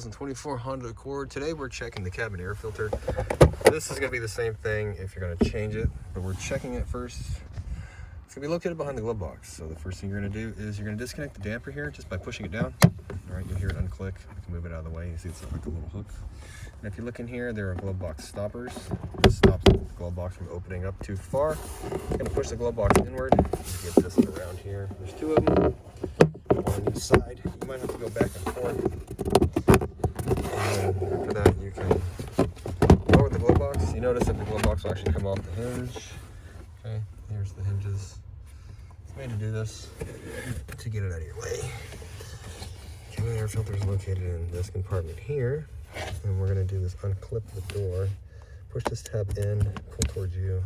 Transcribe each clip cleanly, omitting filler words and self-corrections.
2024 Honda Accord. Today we're checking the cabin air filter. This is going to be the same thing if you're going to change it, but we're checking it first. It's going to be located behind the glove box. So the first thing you're going to do is you're going to disconnect the damper here just by pushing it down. All right, you'll hear it unclick. You can move it out of the way. You see it's like a little hook. And if you look in here, there are glove box stoppers. This stops the glove box from opening up too far. You're going to push the glove box inward. You get this around here. There's two of them, one on each side. You might have to go back and forth. And after that, you can lower the glove box. You notice that the glove box will actually come off the hinge. Okay, here's the hinges. It's made to do this to get it out of your way. Cabin air filter is located in this compartment here, and we're going to do this: unclip the door, push this tab in, pull towards you,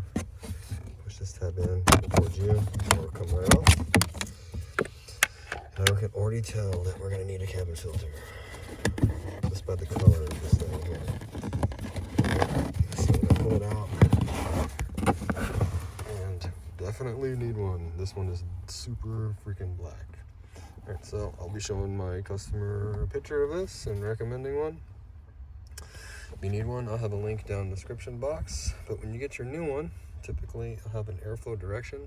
push this tab in, pull towards you, or it'll come right off. And I can already tell that we're going to need a cabin filter just by the color of this thing here. So I'm going to pull it out, and definitely need one. This one is super freaking black. Alright, so I'll be showing my customer a picture of this and recommending one. If you need one, I'll have a link down in the description box. But when you get your new one, typically I'll have an airflow direction,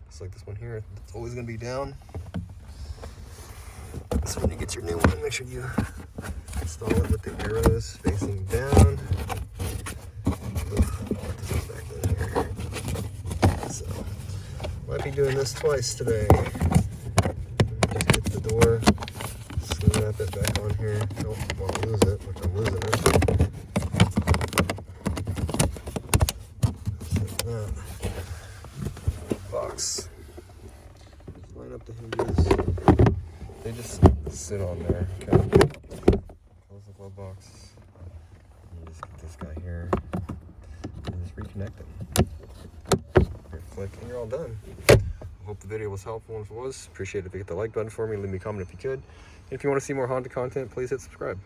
just like this one here. It's always going to be down. So when you get your new one, make sure you install it with the arrows facing down. So, might be doing this twice today. Just get the door, snap it back on here. Don't want to lose it, which I'm losing it. Just like that. Box. Just line up the hinges. They just sit on there. Okay. Close the glove box. You just get this guy here and just reconnect them. Click, and you're all done. I hope the video was helpful. If it was, appreciate it if you hit the like button for me. Leave me a comment if you could. And if you want to see more Honda content, please hit subscribe.